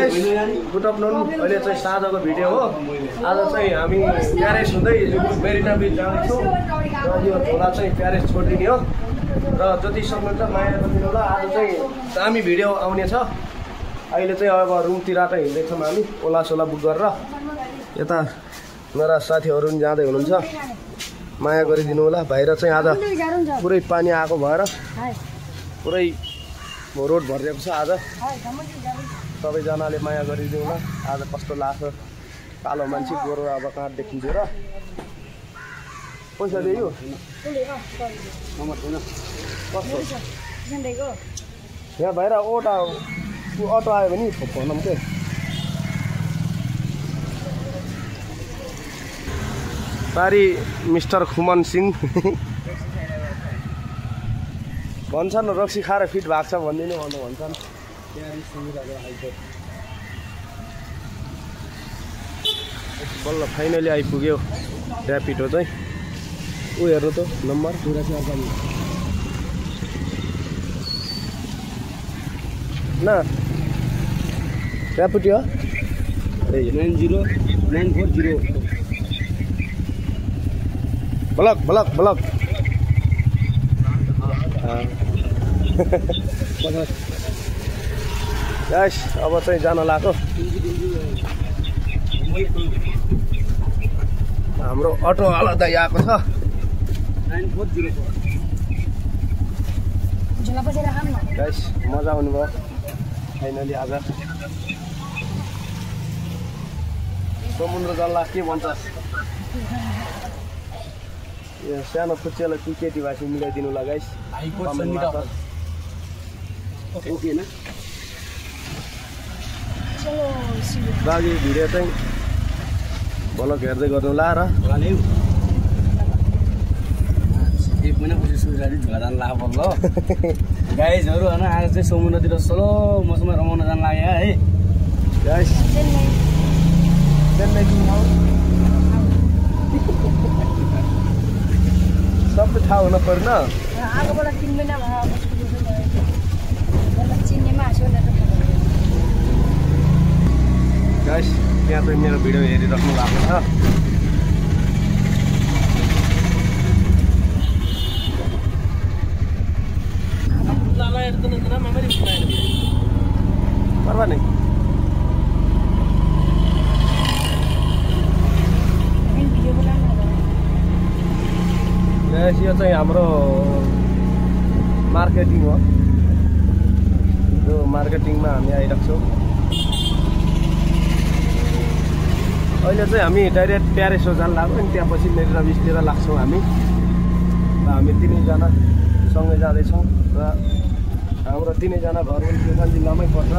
Guys good afternoon अहिले चाहिँ साँझको भिडियो हो आज चाहिँ हामी प्यारेस हुँदै मेरिना बीच जाँदैछौँ र यो झोला चाहिँ प्यारेस छोडिदिने हो र जति सक्नुहुन्छ माया गरिदिनु होला आज चाहिँ दामी भिडियो आउने छ अहिले चाहिँ अब रुमतिर त हिँड्दैछौँ हामी ओला सोला बुक गरेर यता मेरा साथीहरू पनि जाँदै हुनुहुन्छ माया गरिदिनु होला बाहिर चाहिँ आज पुरै पानी आएको भएर पुरै रोड भरिएको छ आज सबैजनाले माया गरिदिनु होला आज कस्तो लाग्छ कालो मान्छे गोरो अब कहाँ देखिन्छ र पैसा दियो कस्तो यहाँ बाहिर अटो आयो भने भनौँ के पारी मिस्टर खुमन सिंह भन्छन् रक्सी खाएर फिट भएको छ भनिदिनु भन्छन् बल्ल फाइनली आइपुग्यो ऱ्यापिडो चाहिँ ऊ हेर्नु त नम्बर 84 न ऱ्यापिडो 90940 ब्लक गाइस अब चाहिँ जान लाग्यो हाम्रो अटोवाला दाइ आएको छ 940 गाइस मजा आउनु भयो फाइनली आज समुद्र जल्ला के भन्छ यो सानो खुच्चेलाई केटी भाषी मिलाइदिनु होला गाइस ओके न बाँकी भिडियो चाहिँ भलक हेर्दै गर्नु होला र एक महिनापछि सुइराली झुला जानु लाग्यो ल गाइजहरू होइन आज चाहिँ समुद्रतिर स्लो मौसममा रमाउन जानु लाग्यो है गाइस सबै थाहा हुन पर्न गाइस त्यहाँ चाहिँ मेरो भिडियो हेरिराख्नु भएको छ पर्वा नि यो चाहिँ हाम्रो मार्केटिङ हो यो मार्केटिङमा हामी आइरहेको छौँ अहिले चाहिँ हामी डाइरेक्ट प्यारेस जान लाग्यो अनि त्यहाँपछि मेरिना बीचतिर लाग्छौँ हामी र हामी तिनैजना सँगै जाँदैछौँ र हाम्रो तिनैजना घर पनि प्युठान जिल्लामै पर्छ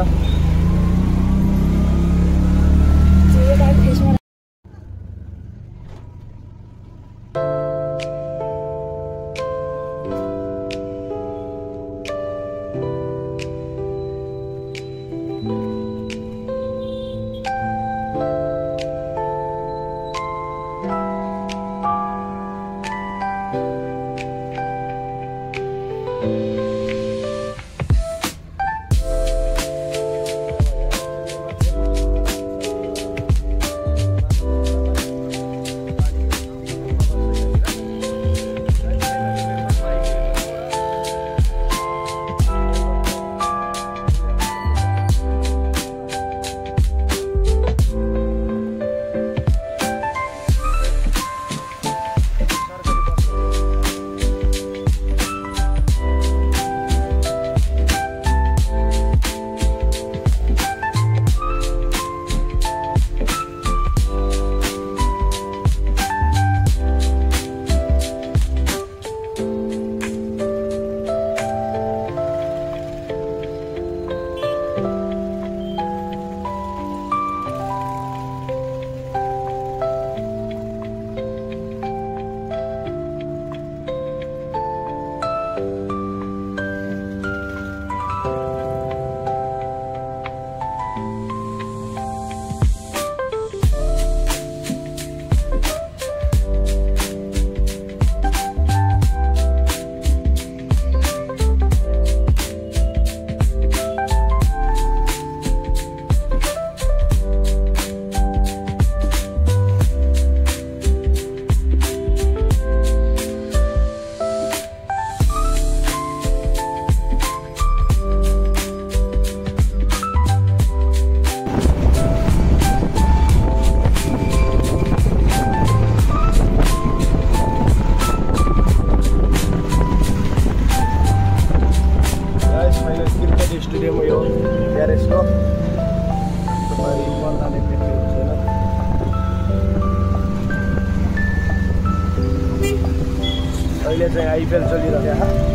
चाहिँ आइपिएल चलिरहेको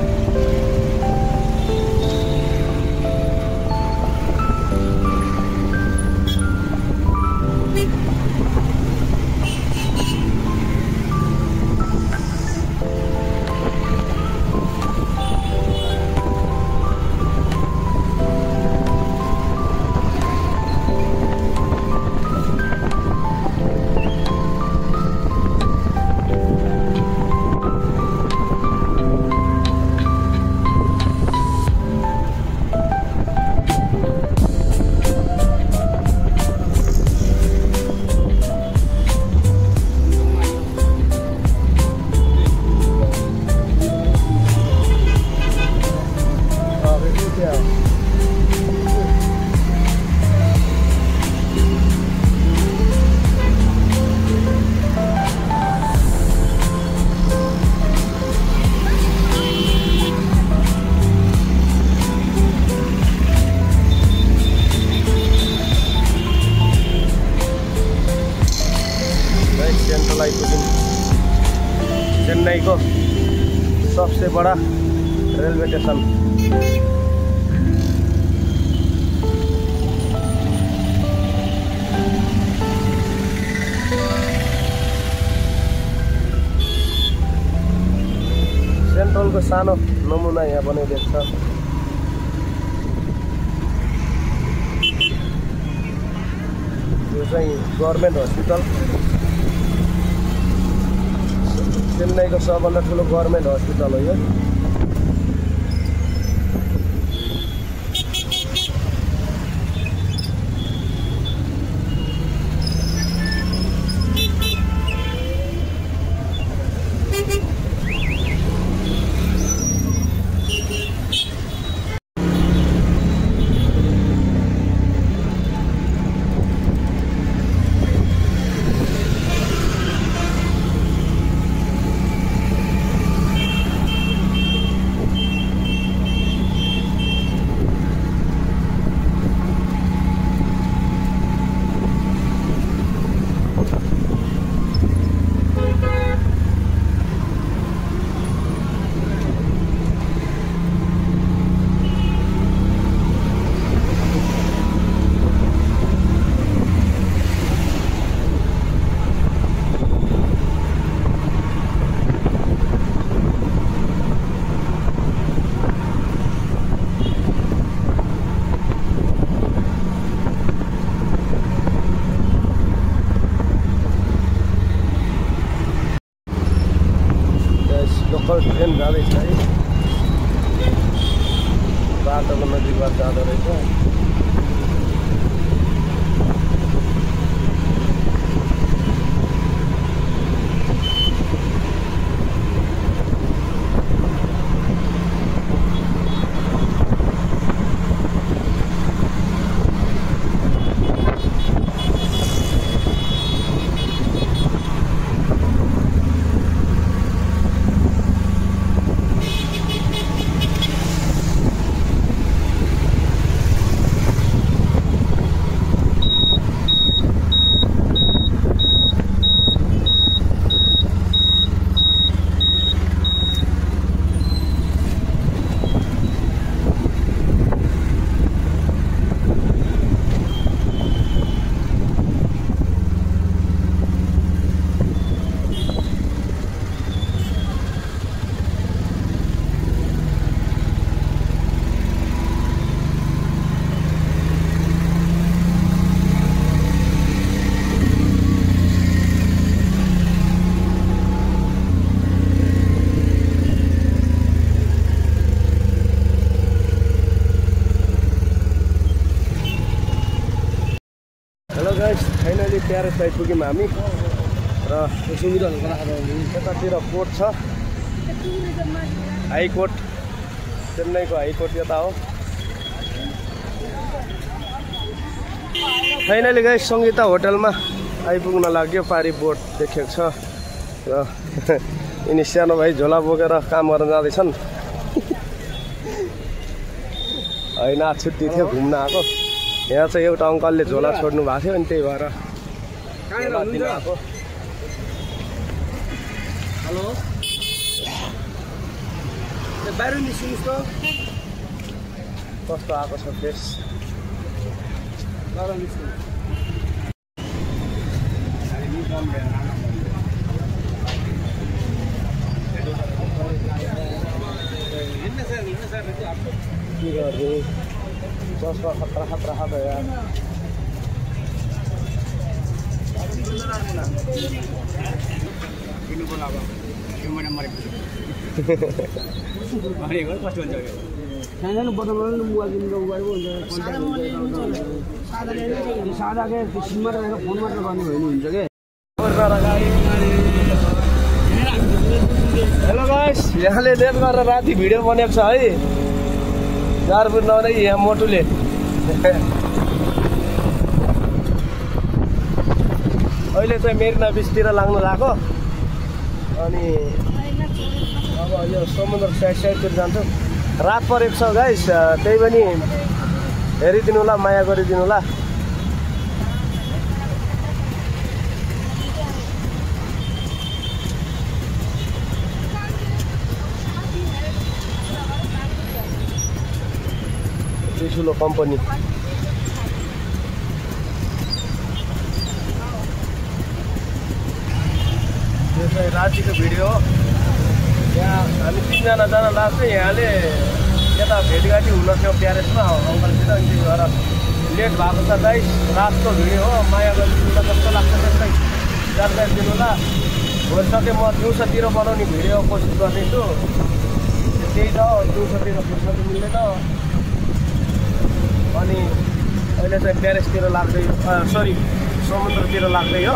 सेन्ट्रल आइपुग्यौँ। चेन्नई को सबसे बड़ा रेलवे स्टेशन। सेन्ट्रल को सानो नमुना यहाँ बनाइदिएको छ। यो चाहिँ गभर्नमेन्ट हस्पिटल, चेन्नई को सबभन्दा ठुलो गभर्नमेन्ट हस्पिटल हो यो। लोकल ट्रेन जाँदैछ है, बाटोको नजिकबाट जाँदो रहेछ। हेलो गाइस, फाइनली प्यारिस आइपुग्यौँ हामी र यतातिर कोर्ट छ, हाई कोर्ट, चेन्नईको हाई कोर्ट यता हो। फाइनली गाइस सङ्गीता होटलमा आइपुग्न लाग्यो, पारी बोर्ड देखेको छ र यिनी सानो भाइ झोला बोकेर काम गर्न जाँदैछन्। होइन छुट्टी थियो, घुम्न आएको। यहाँ चाहिँ एउटा अङ्कलले झोला छोड्नु भएको थियो, अनि त्यही भएर दिनु आएको। हेलो बाहिर निस्किनुहोस् त कस्तो आएको छ फेस बाहिर निस्किनु के गर्ने चस्मा खतरा खतरा खाँदा यार सानो बटममा मोबाइल किनेर उबारेको हुन्छ सादा के सिममा राखेर फोन मात्र गर्ने भयो नि हुन्छ के हेलो गाइस यहाँले लेट गरेर राति भिडियो बनेको छ है जारपुर नआउँदै यहाँ मोटुले अहिले चाहिँ मेरिना बिचतिर लाग्नु लाग्यो अनि अब यो समुद्र साइडतिर जान्छौँ रात परेको छ गाइस त्यही पनि हेरिदिनु होला माया गरिदिनु होला ठुलो कम्पनी यो चाहिँ रातिको भिडियो हो यहाँ हामी 3 जना जान लाग्छ यहाँले यता भेटघाटी हुन थियो प्यारेसमा अङ्कलसित अनि त्यही भएर लेट भएको छ गाइस रातको भिडियो हो माया गरिदिनु कस्तो लाग्छ त्यसलाई जानकारी दिनु होला भइसके म दिउँसोतिर बनाउने भिडियो कोसिस गर्दैछु त्यही त दिउँसोतिर फुर्सद मिल्दैन अनि अहिले चाहिँ प्यारेसतिर लाग्दै सरी समुद्रतिर लाग्दै हो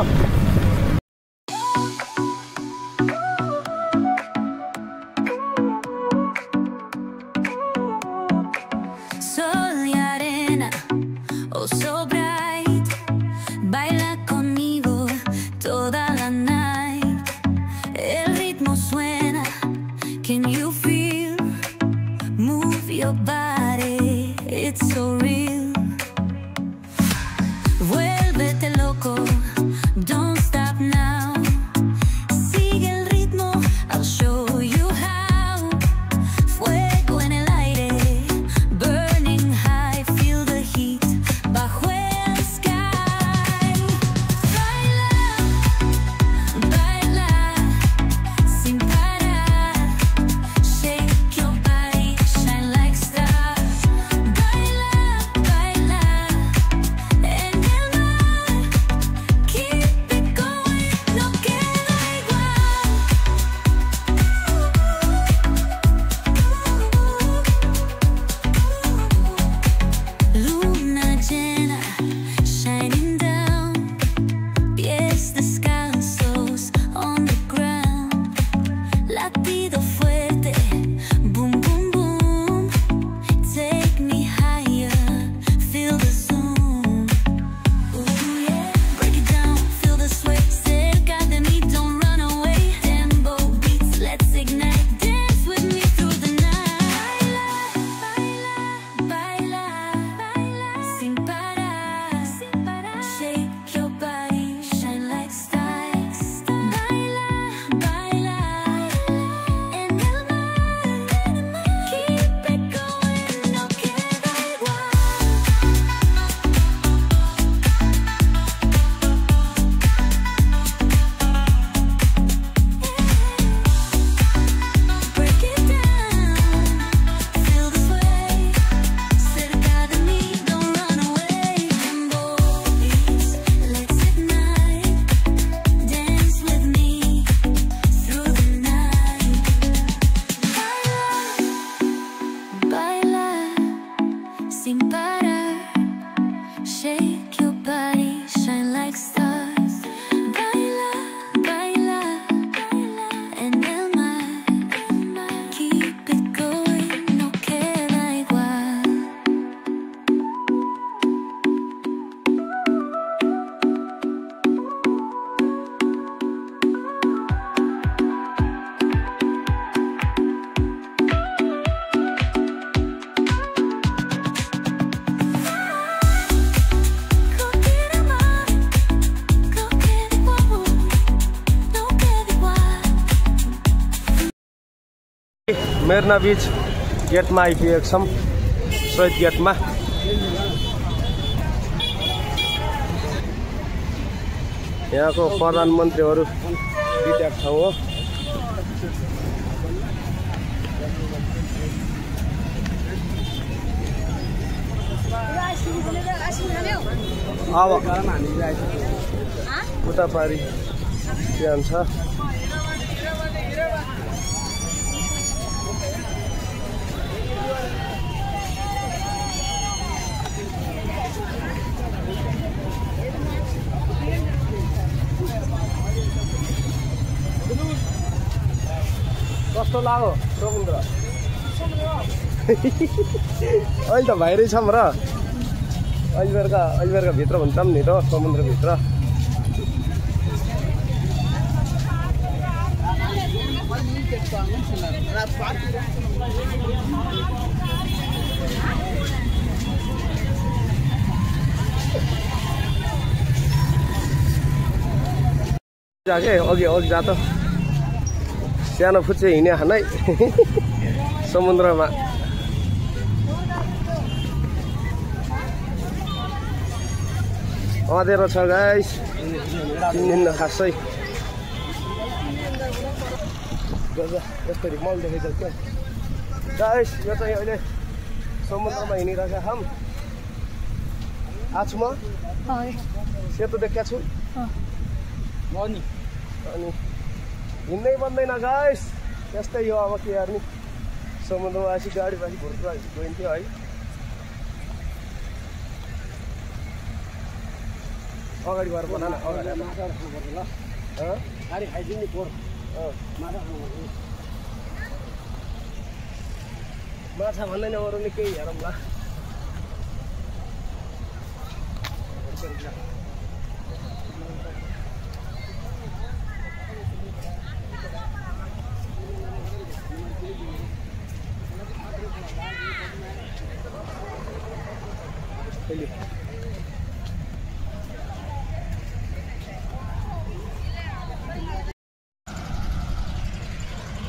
मेरिना बीच गेटमा आइपुगेका छौँ, शहीद गेटमा। यहाँको प्रधानमन्त्रीहरू विद्यार्थी ठाउँ हो। अब उता पारी जान्छ। कस्तो लाग्यो समुद्र? अहिले त बाहिरै छौँ र अहिले बेलुका भित्र भन्छौँ नि त समुद्रभित्र। जाके अघि जा त सानो फुच्चे हिँड्या खानै समुद्रमा। अँधेरो छ गाइस, किन्दिन्न खासै। यसरी मल देखेको क्या गाइस। यो चाहिँ अहिले समुद्रमा हिँडिरहेका छौँ। आछु म सेतो देखेको छु अनि हिँड्नै बन्दैन गाइस। यस्तै हो अब के गर्ने। समुद्रमा आएपछि गाडीपछि घुर्कुरा गइन्थ्यो है। अगाडि गएर भन न, अगाडि गाडी खाइदिने पोर माछा भन्दैन अरू नि केही हेरौँला।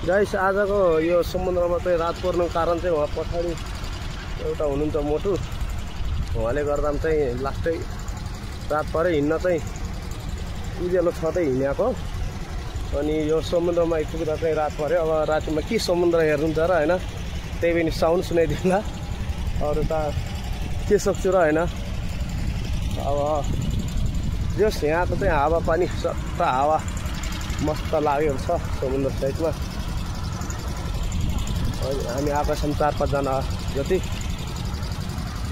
गाइस आजको यो समुद्रमा चाहिँ रात पर्नुको कारण चाहिँ उहाँ पछाडि एउटा हुनुहुन्छ मोटु, उहाँले गर्दा चाहिँ लास्टै रात परे हिँड्न चाहिँ उज्यालो छँदै हिँडेको। अनि यो समुद्रमा आइपुग्दा चाहिँ रात पऱ्यो। अब रातिमा के समुद्र हेर्नुहुन्छ र होइन, त्यही पनि साउन्ड सुनाइदिउँला। अरू त के सक्छु र होइन। अब जस यहाँको चाहिँ हावापानी सट्ट हावा मस्त लागेको छ समुद्र साइडमा। हामी आएका छौँ 4-5 जना जति।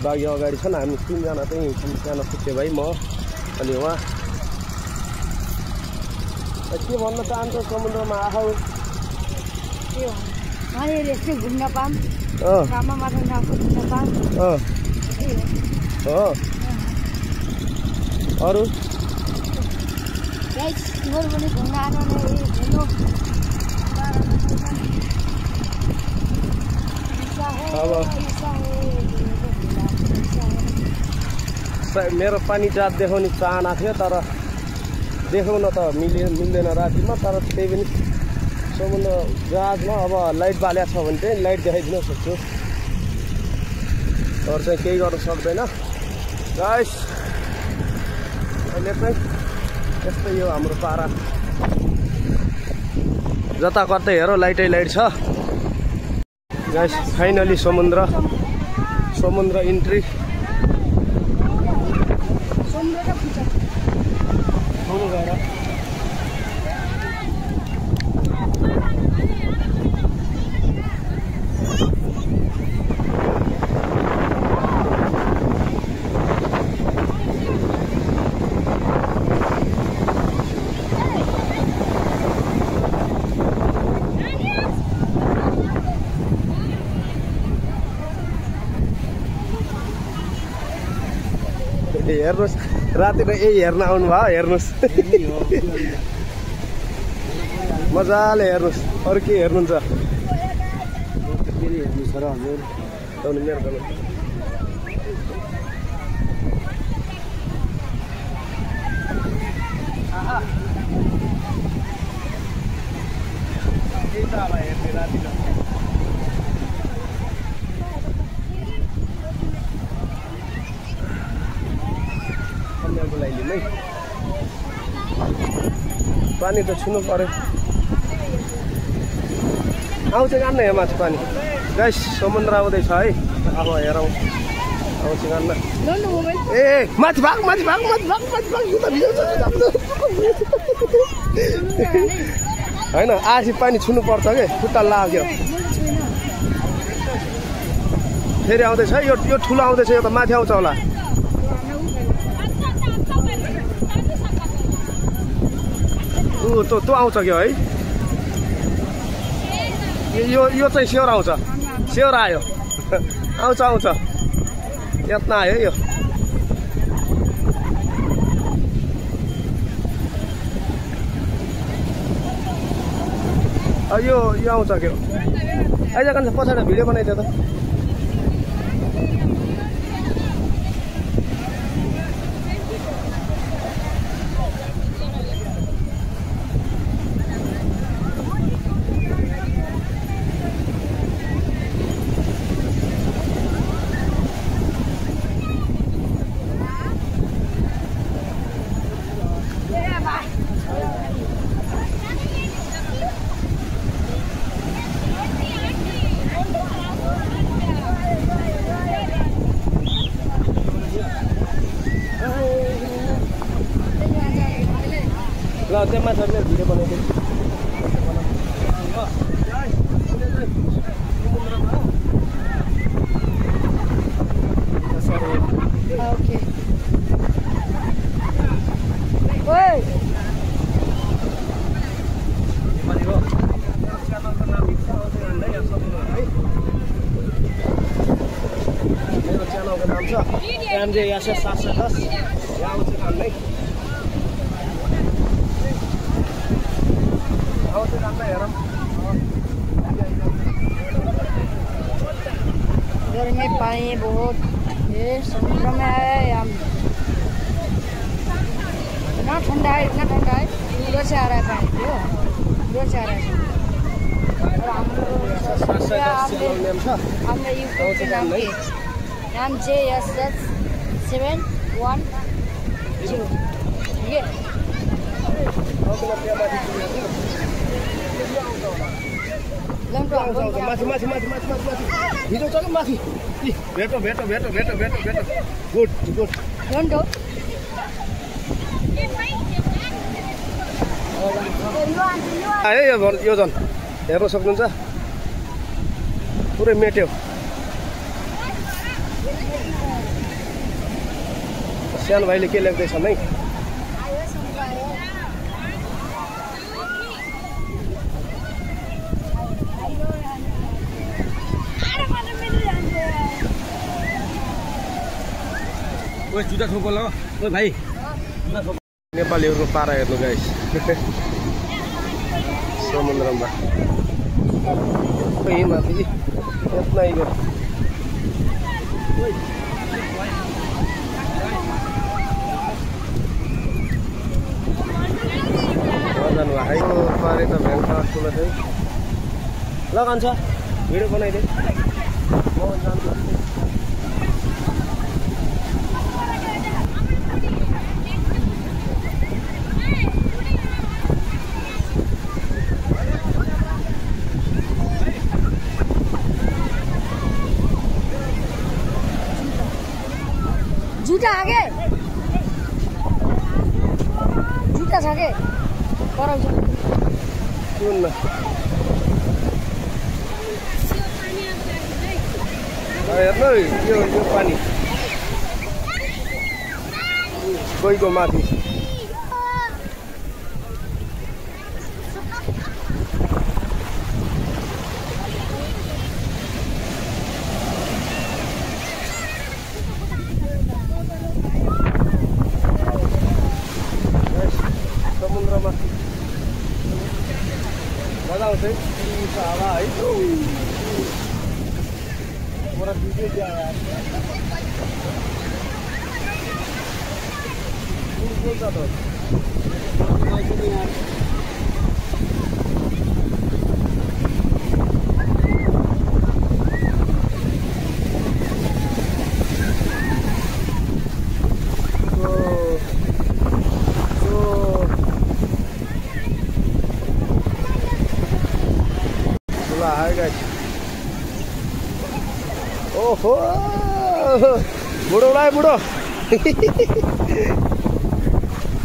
बाघी अगाडि छन्, हामी 3 जना चाहिँ सानो फुच्चे भाइ, म अनि उहाँ। के भन्न चाहन्छ समुद्रमा आऊ? घुम्न पाऊँ, माछा घुम्न पाऊँ। अरू घुम्न आउनु अब मेरो पानी जहाज देखाउने चाहना थियो, तर देखाउन त मिल्दैन रातिमा। तर त्यही पनि समुद्र जहाजमा अब लाइट बाल्या छ भने चाहिँ लाइट देखाइदिन सक्छु, तर चाहिँ केही गर्न सक्दैन गाइस। अहिले चाहिँ यस्तै हो हाम्रो पारा। जता कतै हेर लाइटै लाइट छ गाइस। फाइनली समुद्र इन्ट्री। हेर्नुहोस् राति त यही हेर्न आउनु भयो, हेर्नुहोस् मजाले हेर्नुहोस्। अरू के हेर्नुहुन्छ? अहिले नै पानी त छुनु पर्यो आउँछ गान्न यहाँ माथि पानी गाइस समुद्र आउँदैछ है अब हेरौँ आउँछ गान्न ए माथि भाग होइन आसी पानी छुनु पर्छ के खुट्टा लाग्यो फेरि आउँदैछ है यो ठुलो आउँदैछ यो त माथि आउँछ होला त्यो आउँछ क्या है यो चाहिँ स्योर आउँछ स्योर आयो आउँछ यत्न आयो यो आउँछ क्या आइज कान्छ पछाडि भिडियो बनाइदियो त ल त्यहाँ माथि भिडियो बनाइदिनु मेरो च्यानलको नाम छ एमजे यासे 710 यहाँ आउँछ कामै घर में पानी बहुत है समुद्र में आया है हम इतना ठंडा है दूर से आ रहा है पानी दूर से आ रहा है और हमने यूट्यूब के नाम JSS710 ठीक है माथि भिडियो चल्यो माथि भेटो गुड लन्डो आयो यो झन् हेर्न सक्नुहुन्छ पुरै मेट्यो सानो भाइले के लेख्दैछन् है जुत्ता ठोको ल ओ भाइ नेपालीहरूको पारा हेर्नु गाइस समुद्रमा यही माथि यत्नै गयो पारे त भ्याङ्का ठुलो चाहिँ ल कान्छ भिडियो बनाइदिए म जान्छु जूता आगे जूता आगे कराउँछ सुन्न हेर्नु यो पानी गइको माथि समुद्रमा मजा आउँछ हावा है पूरा भिडियो क्या यार बोलता तो ओहो बुढ़ो बुढ़ो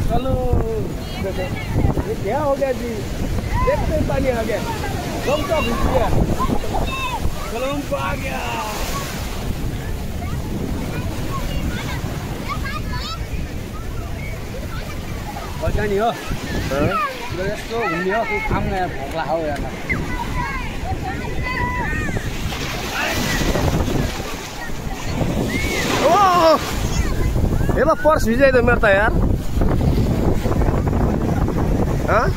चलो ये क्या हो गया जी देखते पानी आ गया हमको भिज गया चलो हमको आ गया बच्चा नहीं हो यस्तो घुम्ने हो कि काम नयाँ भोक लाग्यो यार ये पर्स भिजाइ त मेरो त यार हाँ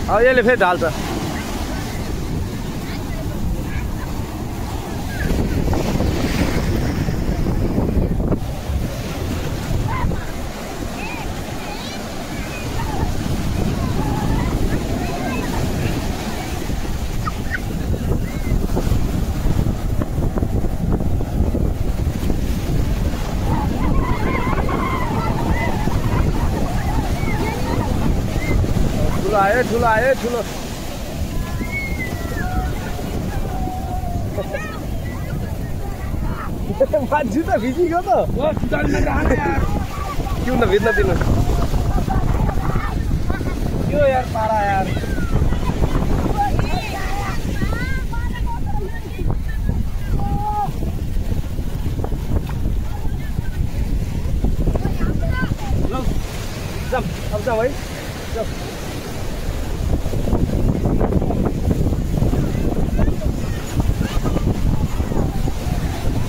अब यसले फेरि ढाल्छ ठुलो आयो ठुलो मान्छे त भिजिगयो त क्यों न भिज्न दिनु यो यार पारा यार अब जाऊ है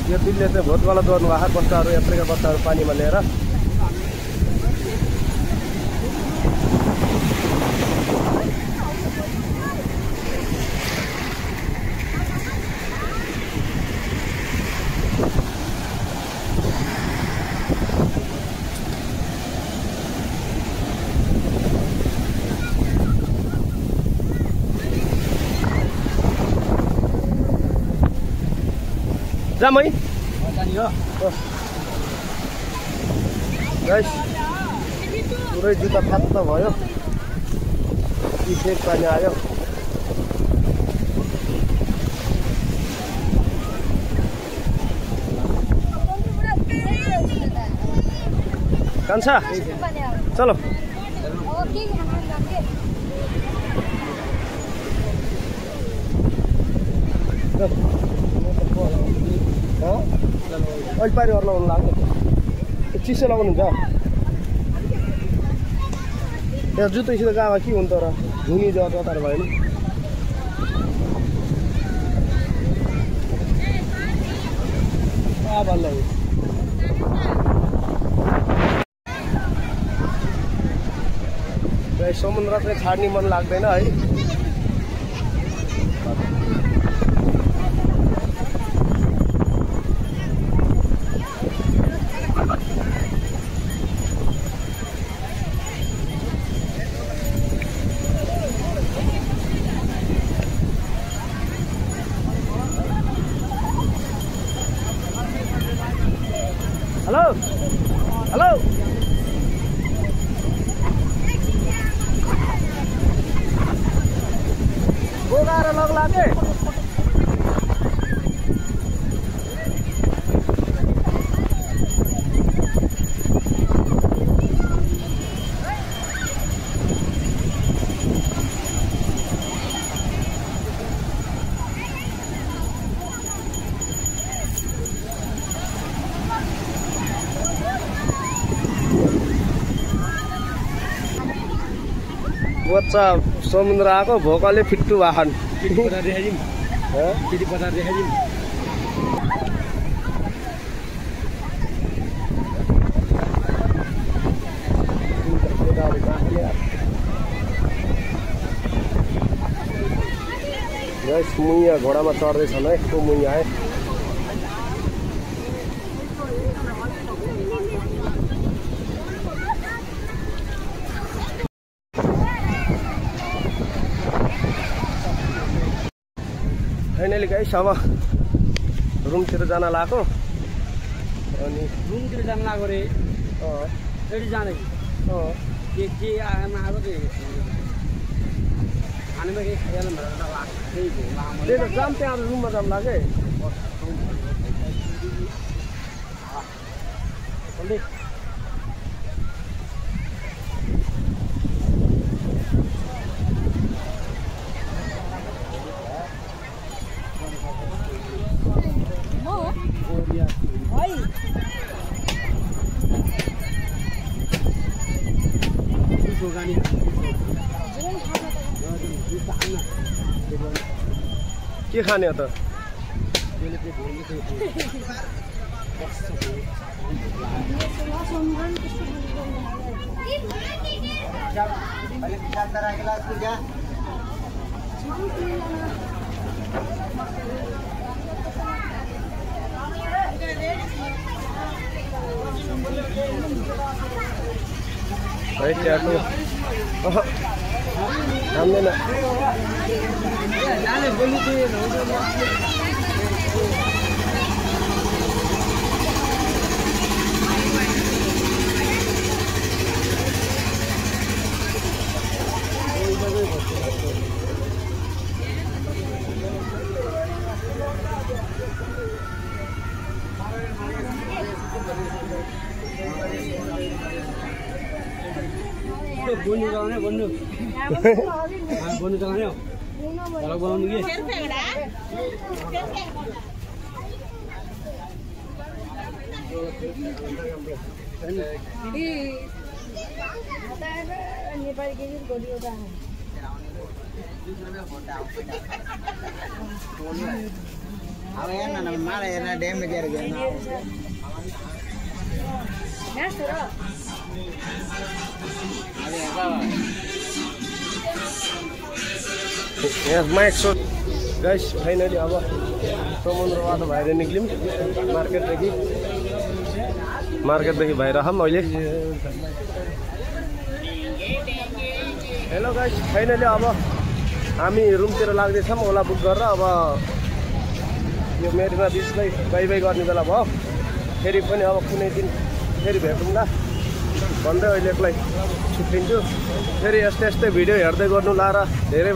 यो दिनले चाहिँ भोटवाला दौड्नु भएको बच्चाहरू यात्रीका बच्चाहरू पानीमा लिएर जाम है गाइस पुरै जुत्ता फात्ता भयो फेरि पानी आयो कान्छा चलो अहिले पारि अरू लगाउनु लाग्यो चिसो लगाउनुहुन्छ यहाँ जुत्तैसित गएको के हुन्छ र धुनी जतार भयो नि भन्नु समुद्र चाहिँ छाड्ने मन लाग्दैन है हेलो हेलो बोगाएर लग्ला के बच्चा समुद्र आएको भोकले फिट्टु भाखन मुइया घोडामा चढ्दैछन् है को मुइया है फाइनली गाइस अब रुमतिर जान लाग्यो अनि रुमतिर जान लाग्यो रे एडी जाने के आमा आएको थियो खानेमा के खाइहाल्नु भनेर त्यही त्यही जाम त्यहाँ रुममा जाम लाग्यो के खाने त है त्यहाँको थाम्दैन बोल्नु जाने बोल्नु बोल्नु जाने होला बोलाउनु के नेपाली के गरियो त अब हेर्न न मलाई हेर्न ड्यामेज गरेको हेर्न माइक सो गाइस फाइनली अब समुद्रबाट बाहिर निक्ल्यौँ मार्केटदेखि बाहिर हम अहिले हेलो गाइस फाइनली अब हामी रुमतिर लाग्दैछौँ ओला बुक गरेर अब यो मेरीना बिचलाई बाई बाई गर्ने बेला भयो फेरि पनि अब कुनै दिन फेरि भेटौँला भन्दै अहिलेलाई छुट्टिन्छु फेरि यस्तै भिडियो हेर्दै गर्नु ला र धेरै